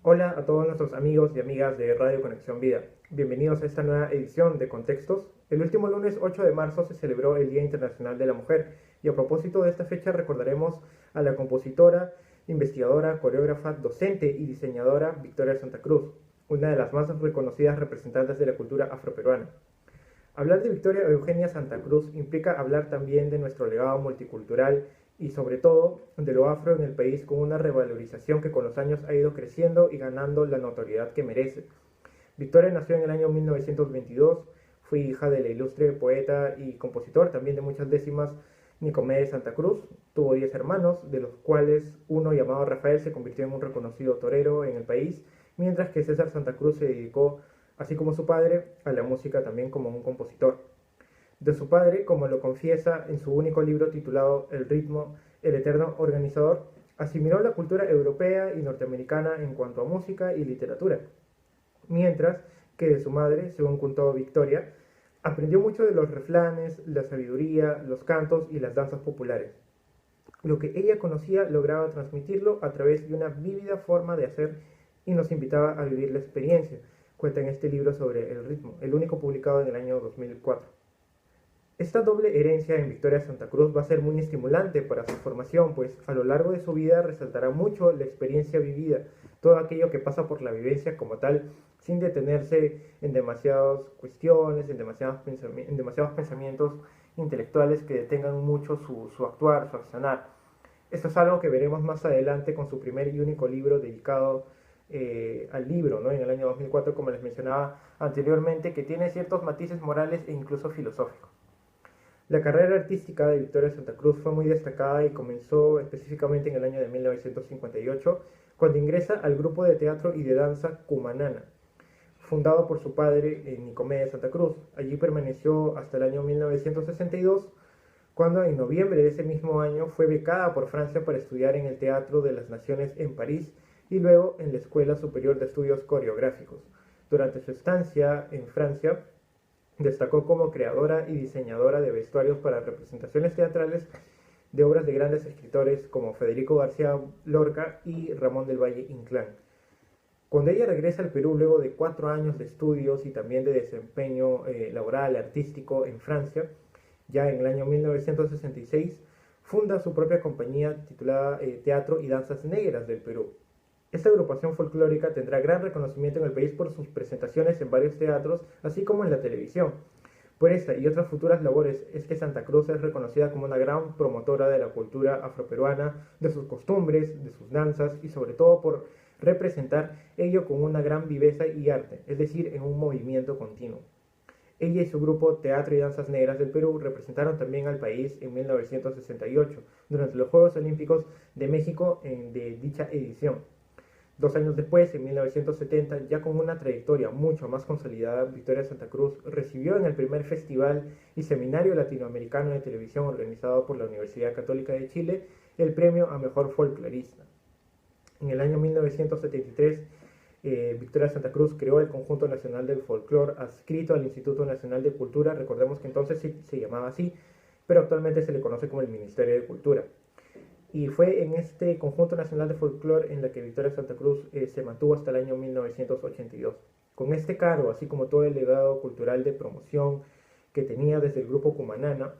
Hola a todos nuestros amigos y amigas de Radio Conexión Vida. Bienvenidos a esta nueva edición de Contextos. El último lunes 8 de marzo se celebró el Día Internacional de la Mujer y a propósito de esta fecha recordaremos a la compositora, investigadora, coreógrafa, docente y diseñadora Victoria Santa Cruz, una de las más reconocidas representantes de la cultura afroperuana. Hablar de Victoria Eugenia Santa Cruz implica hablar también de nuestro legado multicultural y sobre todo de lo afro en el país con una revalorización que con los años ha ido creciendo y ganando la notoriedad que merece. Victoria nació en el año 1922, fue hija del ilustre poeta y compositor también de muchas décimas Nicomedes Santa Cruz, tuvo 10 hermanos, de los cuales uno llamado Rafael se convirtió en un reconocido torero en el país, mientras que César Santa Cruz se dedicó, así como su padre, a la música también como un compositor. De su padre, como lo confiesa en su único libro titulado El ritmo, el eterno organizador, asimiló la cultura europea y norteamericana en cuanto a música y literatura, mientras que de su madre, según contó Victoria, aprendió mucho de los refranes, la sabiduría, los cantos y las danzas populares. Lo que ella conocía lograba transmitirlo a través de una vívida forma de hacer y nos invitaba a vivir la experiencia, cuenta en este libro sobre el ritmo, el único publicado en el año 2004. Esta doble herencia en Victoria Santa Cruz va a ser muy estimulante para su formación, pues a lo largo de su vida resaltará mucho la experiencia vivida, todo aquello que pasa por la vivencia como tal, sin detenerse en demasiadas cuestiones, en demasiados pensamientos intelectuales que detengan mucho su actuar, su accionar. Esto es algo que veremos más adelante con su primer y único libro dedicado al libro, ¿no? En el año 2004, como les mencionaba anteriormente, que tiene ciertos matices morales e incluso filosóficos. La carrera artística de Victoria Santa Cruz fue muy destacada y comenzó específicamente en el año de 1958, cuando ingresa al grupo de teatro y de danza Cumanana, fundado por su padre Nicomedes Santa Cruz. Allí permaneció hasta el año 1962, cuando en noviembre de ese mismo año fue becada por Francia para estudiar en el Teatro de las Naciones en París y luego en la Escuela Superior de Estudios Coreográficos. Durante su estancia en Francia, destacó como creadora y diseñadora de vestuarios para representaciones teatrales de obras de grandes escritores como Federico García Lorca y Ramón del Valle Inclán. Cuando ella regresa al Perú luego de 4 años de estudios y también de desempeño laboral, artístico en Francia, ya en el año 1966, funda su propia compañía titulada Teatro y Danzas Negras del Perú. Esta agrupación folclórica tendrá gran reconocimiento en el país por sus presentaciones en varios teatros, así como en la televisión. Por esta y otras futuras labores es que Santa Cruz es reconocida como una gran promotora de la cultura afroperuana, de sus costumbres, de sus danzas y sobre todo por representar ello con una gran viveza y arte, es decir, en un movimiento continuo. Ella y su grupo Teatro y Danzas Negras del Perú representaron también al país en 1968, durante los Juegos Olímpicos de México de dicha edición. 2 años después, en 1970, ya con una trayectoria mucho más consolidada, Victoria Santa Cruz recibió en el primer Festival y Seminario Latinoamericano de Televisión organizado por la Universidad Católica de Chile el premio a Mejor Folclorista. En el año 1973, Victoria Santa Cruz creó el Conjunto Nacional del Folclor adscrito al Instituto Nacional de Cultura, recordemos que entonces se llamaba así, pero actualmente se le conoce como el Ministerio de Cultura. Y fue en este Conjunto Nacional de Folclore en la que Victoria Santa Cruz se mantuvo hasta el año 1982. Con este cargo, así como todo el legado cultural de promoción que tenía desde el grupo Cumanana,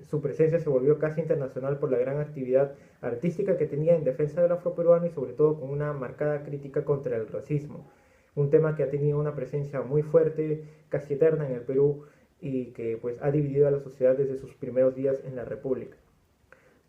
su presencia se volvió casi internacional por la gran actividad artística que tenía en defensa del afroperuano y sobre todo con una marcada crítica contra el racismo, un tema que ha tenido una presencia muy fuerte, casi eterna en el Perú y que pues ha dividido a la sociedad desde sus primeros días en la República.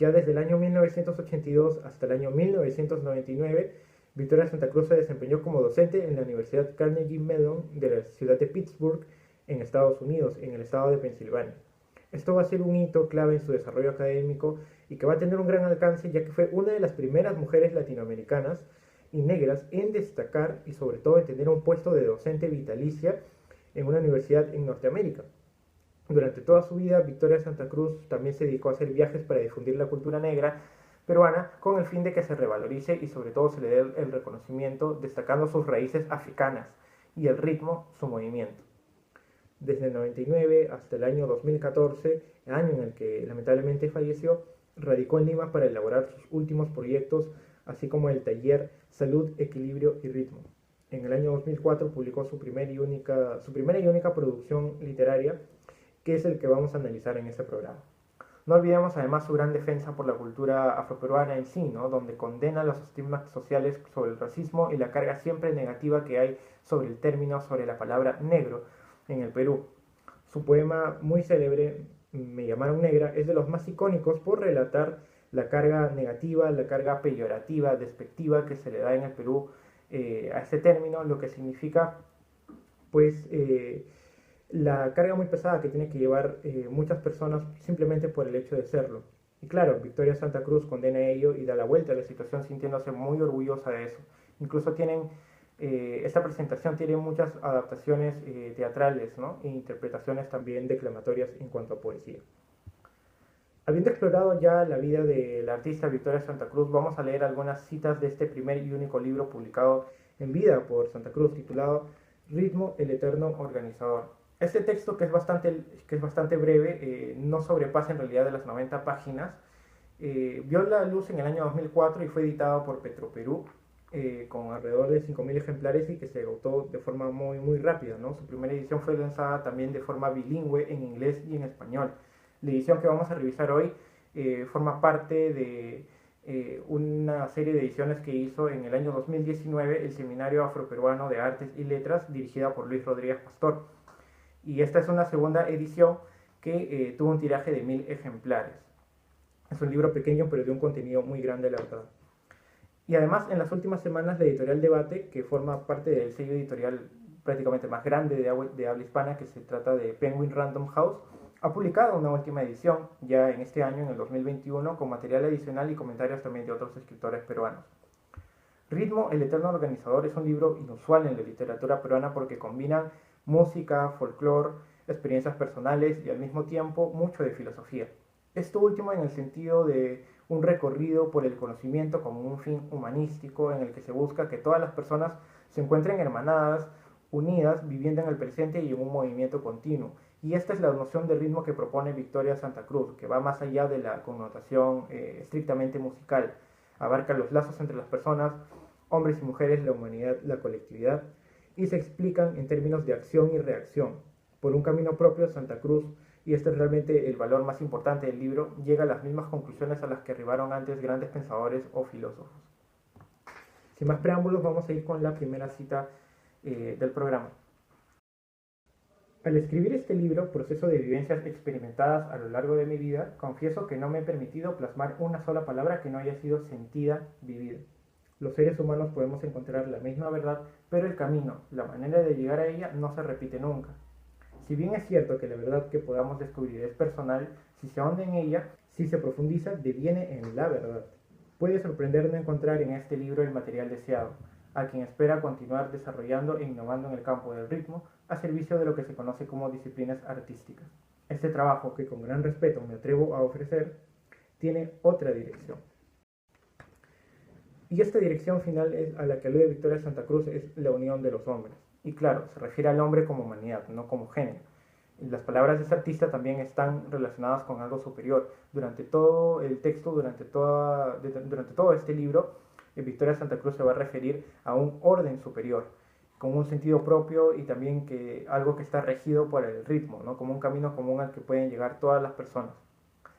Ya desde el año 1982 hasta el año 1999, Victoria Santa Cruz se desempeñó como docente en la Universidad Carnegie Mellon de la ciudad de Pittsburgh, en Estados Unidos, en el estado de Pensilvania. Esto va a ser un hito clave en su desarrollo académico y que va a tener un gran alcance, ya que fue una de las primeras mujeres latinoamericanas y negras en destacar y sobre todo en tener un puesto de docente vitalicia en una universidad en Norteamérica. Durante toda su vida, Victoria Santa Cruz también se dedicó a hacer viajes para difundir la cultura negra peruana con el fin de que se revalorice y sobre todo se le dé el reconocimiento, destacando sus raíces africanas y el ritmo, su movimiento. Desde el 99 hasta el año 2014, año en el que lamentablemente falleció, radicó en Lima para elaborar sus últimos proyectos, así como el taller Salud, Equilibrio y Ritmo. En el año 2004 publicó su primera y única producción literaria, que es el que vamos a analizar en este programa. No olvidemos además su gran defensa por la cultura afroperuana en sí, ¿no? Donde condena los estigmas sociales sobre el racismo y la carga siempre negativa que hay sobre el término, sobre la palabra negro en el Perú. Su poema muy célebre, Me llamaron negra, es de los más icónicos por relatar la carga negativa, la carga peyorativa, despectiva que se le da en el Perú a este término, lo que significa pues la carga muy pesada que tiene que llevar muchas personas simplemente por el hecho de serlo. Y claro, Victoria Santa Cruz condena ello y da la vuelta a la situación sintiéndose muy orgullosa de eso. Incluso esta presentación tiene muchas adaptaciones teatrales, ¿no? E interpretaciones también declamatorias en cuanto a poesía. Habiendo explorado ya la vida de la artista Victoria Santa Cruz, vamos a leer algunas citas de este primer y único libro publicado en vida por Santa Cruz, titulado Ritmo, el eterno organizador. Este texto, que es bastante breve, no sobrepasa en realidad de las 90 páginas, vio la luz en el año 2004 y fue editado por Petroperú, con alrededor de 5.000 ejemplares y que se agotó de forma muy rápida, ¿no? Su primera edición fue lanzada también de forma bilingüe en inglés y en español. La edición que vamos a revisar hoy forma parte de una serie de ediciones que hizo en el año 2019 el Seminario Afroperuano de Artes y Letras, dirigida por Luis Rodríguez Pastor. Y esta es una segunda edición que tuvo un tiraje de 1.000 ejemplares. Es un libro pequeño, pero de un contenido muy grande, la verdad. Y además, en las últimas semanas, la editorial Debate, que forma parte del sello editorial prácticamente más grande de habla hispana, que se trata de Penguin Random House, ha publicado una última edición, ya en este año, en el 2021, con material adicional y comentarios también de otros escritores peruanos. Ritmo, el eterno organizador, es un libro inusual en la literatura peruana porque combina música, folclore, experiencias personales y al mismo tiempo mucho de filosofía. Esto último en el sentido de un recorrido por el conocimiento como un fin humanístico en el que se busca que todas las personas se encuentren hermanadas, unidas, viviendo en el presente y en un movimiento continuo. Y esta es la noción de ritmo que propone Victoria Santa Cruz, que va más allá de la connotación estrictamente musical. Abarca los lazos entre las personas, hombres y mujeres, la humanidad, la colectividad, y se explican en términos de acción y reacción. Por un camino propio, Santa Cruz, y este es realmente el valor más importante del libro, llega a las mismas conclusiones a las que arribaron antes grandes pensadores o filósofos. Sin más preámbulos, vamos a ir con la primera cita del programa. Al escribir este libro, proceso de vivencias experimentadas a lo largo de mi vida, confieso que no me he permitido plasmar una sola palabra que no haya sido sentida, vivida. Los seres humanos podemos encontrar la misma verdad, pero el camino, la manera de llegar a ella, no se repite nunca. Si bien es cierto que la verdad que podamos descubrir es personal, si se ahonda en ella, si se profundiza, deviene en la verdad. Puede sorprender no encontrar en este libro el material deseado, a quien espera continuar desarrollando e innovando en el campo del ritmo, a servicio de lo que se conoce como disciplinas artísticas. Este trabajo, que con gran respeto me atrevo a ofrecer, tiene otra dirección. Y esta dirección final a la que alude Victoria Santa Cruz es la unión de los hombres. Y claro, se refiere al hombre como humanidad, no como género. Las palabras de este artista también están relacionadas con algo superior. Durante todo el texto, durante todo este libro, Victoria Santa Cruz se va a referir a un orden superior, con un sentido propio y también algo que está regido por el ritmo, ¿no? Como un camino común al que pueden llegar todas las personas.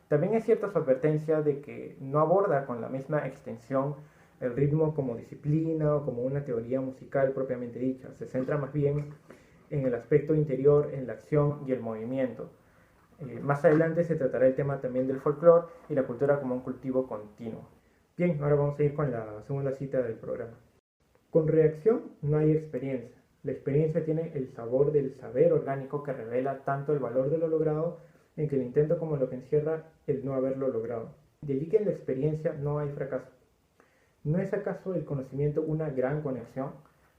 También es cierta su advertencia de que no aborda con la misma extensión el ritmo como disciplina o como una teoría musical propiamente dicha. Se centra más bien en el aspecto interior, en la acción y el movimiento. Más adelante se tratará el tema también del folclore y la cultura como un cultivo continuo. Bien, ahora vamos a ir con la segunda cita del programa. Con reacción no hay experiencia. La experiencia tiene el sabor del saber orgánico que revela tanto el valor de lo logrado en que el intento como lo que encierra el no haberlo logrado. De allí que en la experiencia no hay fracaso. ¿No es acaso el conocimiento una gran conexión?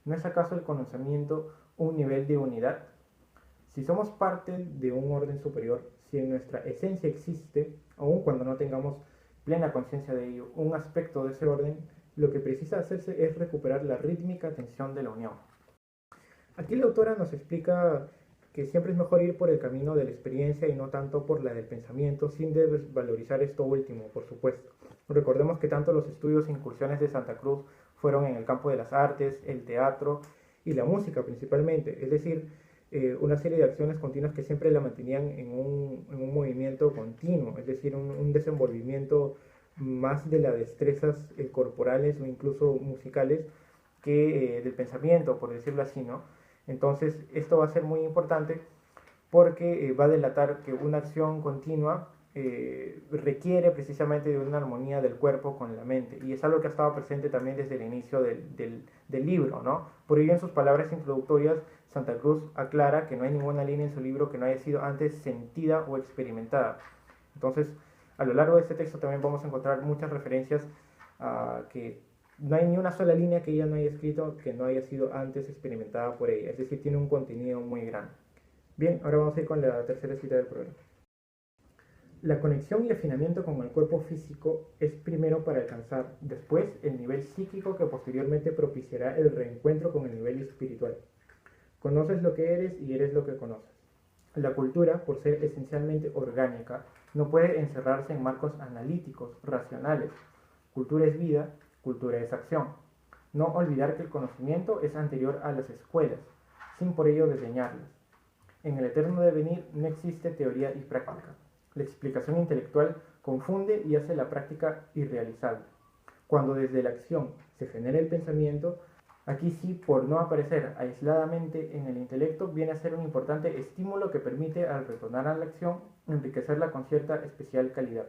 ¿No es acaso el conocimiento un nivel de unidad? Si somos parte de un orden superior, si en nuestra esencia existe, aun cuando no tengamos plena conciencia de ello, un aspecto de ese orden, lo que precisa hacerse es recuperar la rítmica tensión de la unión. Aquí la autora nos explica que siempre es mejor ir por el camino de la experiencia y no tanto por la del pensamiento, sin desvalorizar esto último, por supuesto. Recordemos que tanto los estudios e incursiones de Santa Cruz fueron en el campo de las artes, el teatro y la música principalmente, es decir, una serie de acciones continuas que siempre la mantenían en un movimiento continuo, es decir, un desenvolvimiento más de las destrezas corporales o incluso musicales que del pensamiento, por decirlo así, ¿no? Entonces, esto va a ser muy importante porque va a delatar que una acción continua requiere precisamente de una armonía del cuerpo con la mente, y es algo que ha estado presente también desde el inicio del libro, ¿no? Por ello, en sus palabras introductorias, Santa Cruz aclara que no hay ninguna línea en su libro que no haya sido antes sentida o experimentada. Entonces, a lo largo de este texto también vamos a encontrar muchas referencias a que no hay ni una sola línea que ella no haya escrito que no haya sido antes experimentada por ella, es decir, tiene un contenido muy grande. Bien, ahora vamos a ir con la tercera cita del programa. La conexión y afinamiento con el cuerpo físico es primero para alcanzar, después, el nivel psíquico que posteriormente propiciará el reencuentro con el nivel espiritual. Conoces lo que eres y eres lo que conoces. La cultura, por ser esencialmente orgánica, no puede encerrarse en marcos analíticos, racionales. Cultura es vida, cultura es acción. No olvidar que el conocimiento es anterior a las escuelas, sin por ello desdeñarlas. En el eterno devenir no existe teoría y práctica. La explicación intelectual confunde y hace la práctica irrealizable. Cuando desde la acción se genera el pensamiento, aquí sí, por no aparecer aisladamente en el intelecto, viene a ser un importante estímulo que permite, al retornar a la acción, enriquecerla con cierta especial calidad.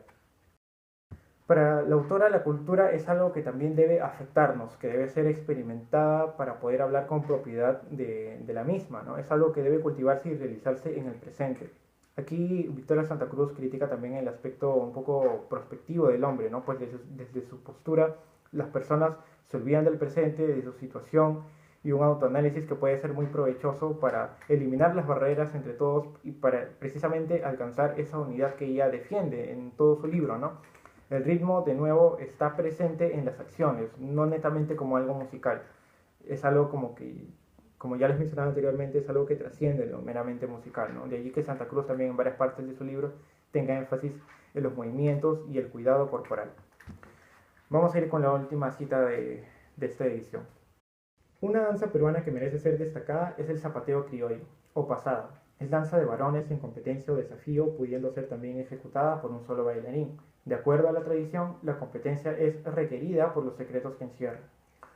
Para la autora, la cultura es algo que también debe afectarnos, que debe ser experimentada para poder hablar con propiedad de la misma, ¿no? Es algo que debe cultivarse y realizarse en el presente. Aquí Victoria Santa Cruz critica también el aspecto un poco prospectivo del hombre, ¿no? Pues desde su postura las personas se olvidan del presente, de su situación, y un autoanálisis que puede ser muy provechoso para eliminar las barreras entre todos y para precisamente alcanzar esa unidad que ella defiende en todo su libro, ¿no? El ritmo, de nuevo, está presente en las acciones, no netamente como algo musical. Es algo como que, como ya les mencionaba anteriormente, es algo que trasciende lo meramente musical, ¿no? De allí que Santa Cruz también en varias partes de su libro tenga énfasis en los movimientos y el cuidado corporal. Vamos a ir con la última cita de esta edición. Una danza peruana que merece ser destacada es el zapateo criollo, o pasada. Es danza de varones en competencia o desafío, pudiendo ser también ejecutada por un solo bailarín. De acuerdo a la tradición, la competencia es requerida por los secretos que encierra.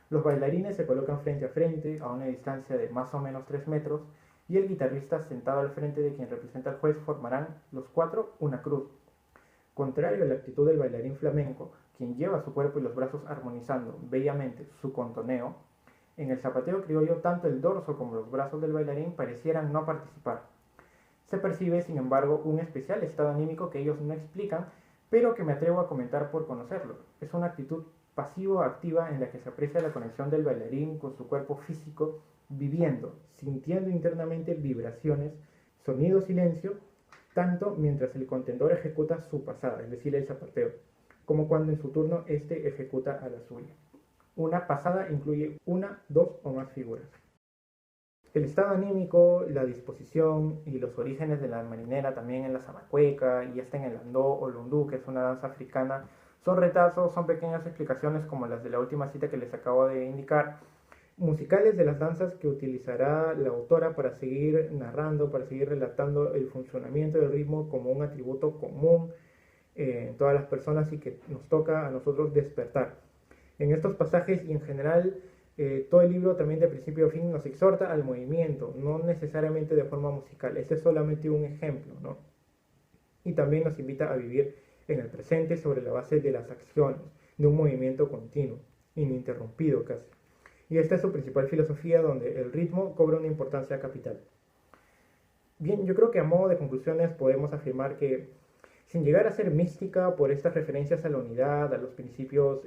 Los bailarines se colocan frente a frente, a una distancia de más o menos 3 metros, y el guitarrista sentado al frente de quien representa al juez formarán los cuatro una cruz. Contrario a la actitud del bailarín flamenco, quien lleva su cuerpo y los brazos armonizando bellamente su contoneo, en el zapateo criollo tanto el dorso como los brazos del bailarín parecieran no participar. Se percibe, sin embargo, un especial estado anímico que ellos no explican, pero que me atrevo a comentar por conocerlo. Es una actitud pasivo-activa en la que se aprecia la conexión del bailarín con su cuerpo físico, viviendo, sintiendo internamente vibraciones, sonido, silencio, tanto mientras el contendor ejecuta su pasada, es decir, el zapateo, como cuando en su turno éste ejecuta a la suya. Una pasada incluye una, dos o más figuras. El estado anímico, la disposición y los orígenes de la marinera también en la zamacueca y hasta en el andó o lundú, que es una danza africana, son retazos, son pequeñas explicaciones como las de la última cita que les acabo de indicar, musicales de las danzas que utilizará la autora para seguir narrando, para seguir relatando el funcionamiento del ritmo como un atributo común en todas las personas y que nos toca a nosotros despertar. En estos pasajes y en general, todo el libro también de principio a fin nos exhorta al movimiento, no necesariamente de forma musical. Este es solamente un ejemplo, ¿no? Y también nos invita a vivir en el presente sobre la base de las acciones, de un movimiento continuo, ininterrumpido casi. Y esta es su principal filosofía, donde el ritmo cobra una importancia capital. Bien, yo creo que a modo de conclusiones podemos afirmar que, sin llegar a ser mística por estas referencias a la unidad, a los principios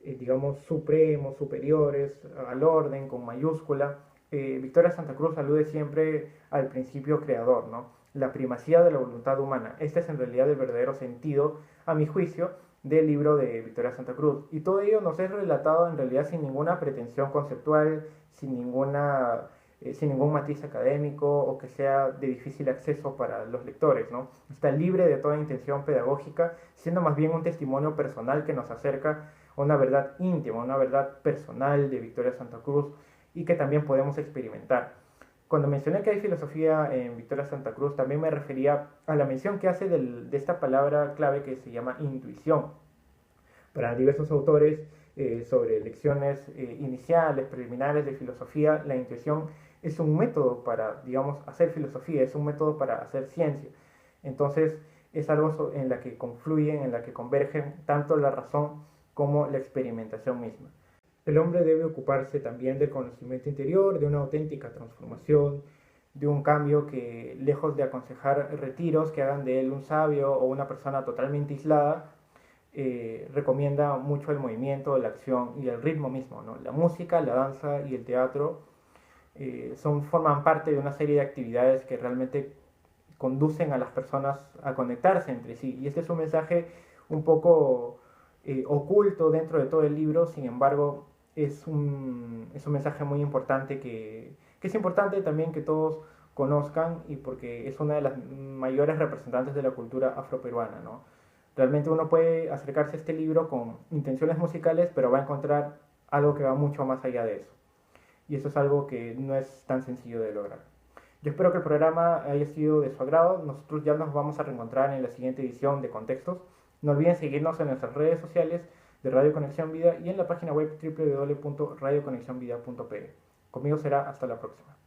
digamos, supremos, superiores, al orden con mayúscula, Victoria Santa Cruz alude siempre al principio creador, ¿no? La primacía de la voluntad humana. Este es en realidad el verdadero sentido, a mi juicio, del libro de Victoria Santa Cruz. Y todo ello nos es relatado en realidad sin ninguna pretensión conceptual, sin ningún matiz académico o que sea de difícil acceso para los lectores, ¿no? Está libre de toda intención pedagógica, siendo más bien un testimonio personal que nos acerca a una verdad íntima, una verdad personal de Victoria Santa Cruz y que también podemos experimentar. Cuando mencioné que hay filosofía en Victoria Santa Cruz, también me refería a la mención que hace de esta palabra clave que se llama intuición. Para diversos autores, sobre lecciones iniciales, preliminares de filosofía, la intuición es un método para, digamos, hacer filosofía, es un método para hacer ciencia. Entonces, es algo en la que confluyen, en la que convergen tanto la razón como la experimentación misma. El hombre debe ocuparse también del conocimiento interior, de una auténtica transformación, de un cambio que, lejos de aconsejar retiros que hagan de él un sabio o una persona totalmente aislada, recomienda mucho el movimiento, la acción y el ritmo mismo, ¿no? La música, la danza y el teatro forman parte de una serie de actividades que realmente conducen a las personas a conectarse entre sí. Y este es un mensaje un poco oculto dentro de todo el libro, sin embargo, es un mensaje muy importante que es importante también que todos conozcan y porque es una de las mayores representantes de la cultura afroperuana, ¿no? Realmente uno puede acercarse a este libro con intenciones musicales, pero va a encontrar algo que va mucho más allá de eso. Y eso es algo que no es tan sencillo de lograr. Yo espero que el programa haya sido de su agrado. Nosotros ya nos vamos a reencontrar en la siguiente edición de Contextos. No olviden seguirnos en nuestras redes sociales de Radio Conexión Vida y en la página web www.radioconexionvida.pe. Conmigo será hasta la próxima.